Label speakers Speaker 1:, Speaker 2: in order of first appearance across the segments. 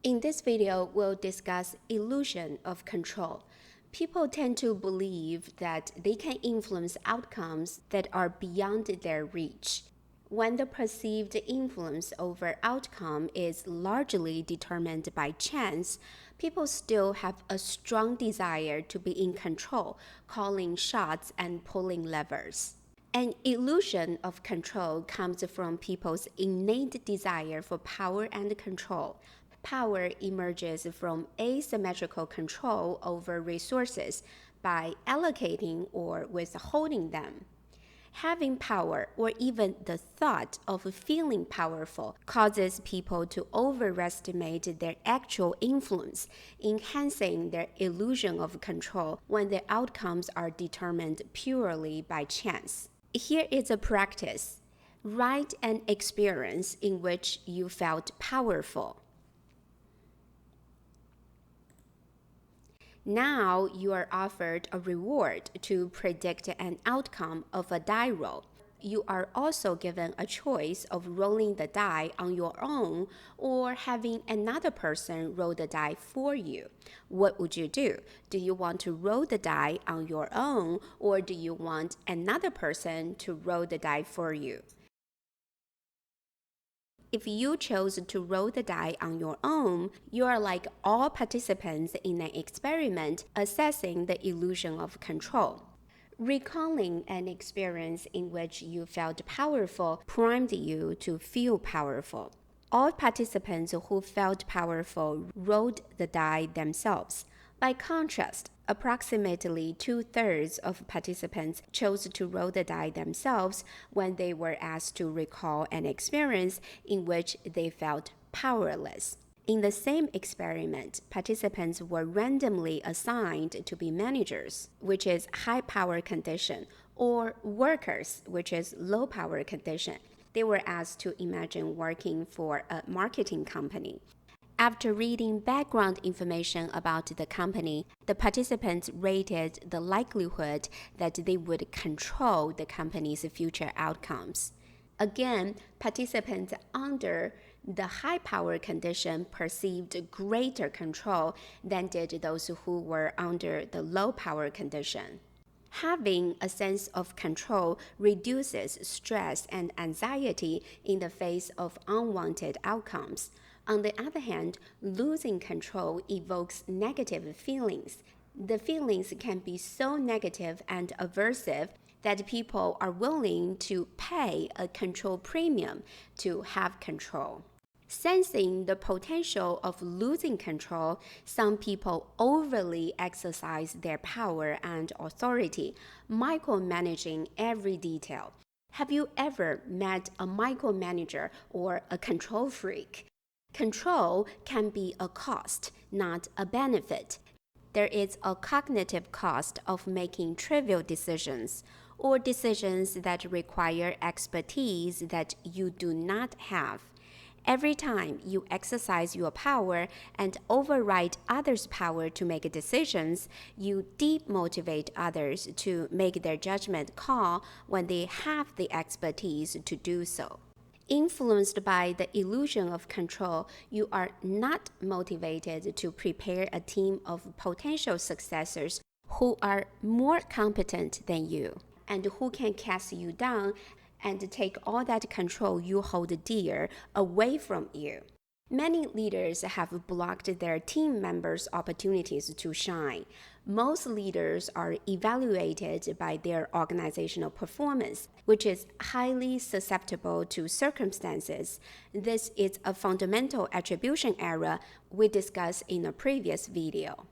Speaker 1: In this video, we'll discuss illusion of control. People tend to believe that they can influence outcomes that are beyond their reach. When the perceived influence over outcome is largely determined by chance, people still have a strong desire to be in control, calling shots and pulling levers. An illusion of control comes from people's innate desire for power and control. Power emerges from asymmetrical control over resources by allocating or withholding them. Having power, or even the thought of feeling powerful, causes people to overestimate their actual influence, enhancing their illusion of control when the outcomes are determined purely by chance. Here is a practice. Write an experience in which you felt powerful. Now you are offered a reward to predict an outcome of a die roll. You are also given a choice of rolling the die on your own or having another person roll the die for you. What would you do? Do you want to roll the die on your own, or do you want another person to roll the die for you? If you chose to roll the die on your own, you are like all participants in an experiment assessing the illusion of control. Recalling an experience in which you felt powerful primed you to feel powerful. All participants who felt powerful rolled the die themselves. By contrast, approximately 2/3 of participants chose to roll the die themselves when they were asked to recall an experience in which they felt powerless. In the same experiment, participants were randomly assigned to be managers, which is high power condition, or workers, which is low power condition. They were asked to imagine working for a marketing company. After reading background information about the company, the participants rated the likelihood that they would control the company's future outcomes. Again, participants under the high power condition perceived greater control than did those who were under the low power condition. Having a sense of control reduces stress and anxiety in the face of unwanted outcomes. On the other hand, losing control evokes negative feelings. The feelings can be so negative and aversive that people are willing to pay a control premium to have control. Sensing the potential of losing control, some people overly exercise their power and authority, micromanaging every detail. Have you ever met a micromanager or a control freak? Control can be a cost, not a benefit. There is a cognitive cost of making trivial decisions or decisions that require expertise that you do not have. Every time you exercise your power and override others' power to make decisions, you demotivate others to make their judgment call when they have the expertise to do so. Influenced by the illusion of control, you are not motivated to prepare a team of potential successors who are more competent than you and who can cast you down and take all that control you hold dear away from you. Many leaders have blocked their team members' opportunities to shine. Most leaders are evaluated by their organizational performance, which is highly susceptible to circumstances. This is a fundamental attribution error we discussed in a previous video.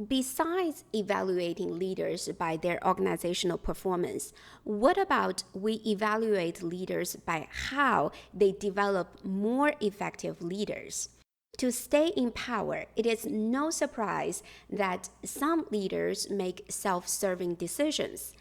Speaker 1: Besides evaluating leaders by their organizational performance, what about we evaluate leaders by how they develop more effective leaders? To stay in power, it is no surprise that some leaders make self-serving decisions.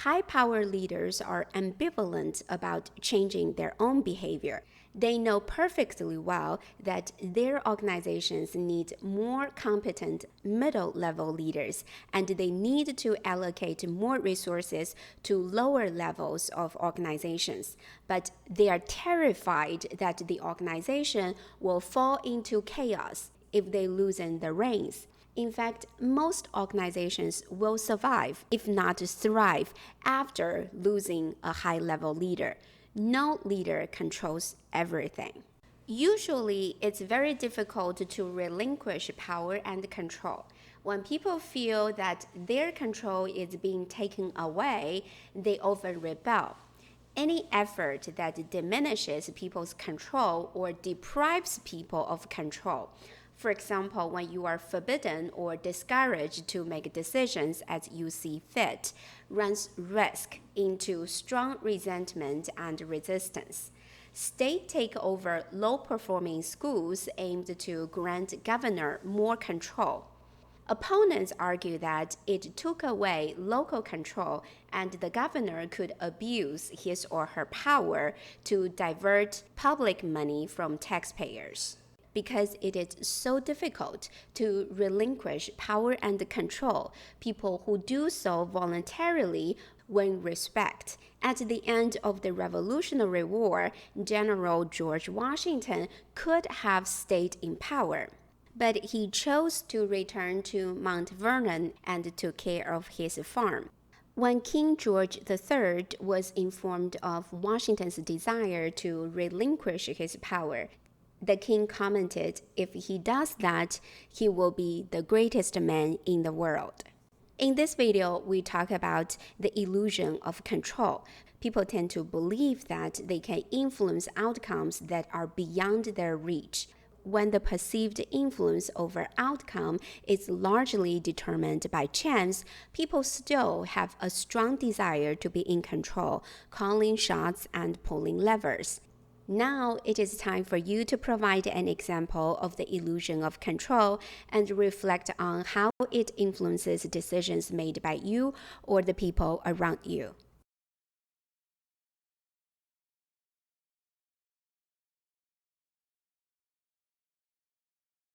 Speaker 1: High-power leaders are ambivalent about changing their own behavior. They know perfectly well that their organizations need more competent middle-level leaders, and they need to allocate more resources to lower levels of organizations. But they are terrified that the organization will fall into chaos if they loosen the reins. In fact, most organizations will survive, if not thrive, after losing a high-level leader. No leader controls everything. Usually, it's very difficult to relinquish power and control. When people feel that their control is being taken away, they often rebel. Any effort that diminishes people's control or deprives people of control, for example, when you are forbidden or discouraged to make decisions as you see fit, runs risk into strong resentment and resistance. State take over low-performing schools aimed to grant governor more control. Opponents argue that it took away local control and the governor could abuse his or her power to divert public money from taxpayers. Because it is so difficult to relinquish power and control, people who do so voluntarily win respect. At the end of the Revolutionary War, General George Washington could have stayed in power, but he chose to return to Mount Vernon and took care of his farm. When King George III was informed of Washington's desire to relinquish his power, the king commented, if he does that, he will be the greatest man in the world. In this video, we talk about the illusion of control. People tend to believe that they can influence outcomes that are beyond their reach. When the perceived influence over outcome is largely determined by chance, people still have a strong desire to be in control, calling shots and pulling levers. Now it is time for you to provide an example of the illusion of control and reflect on how it influences decisions made by you or the people around you.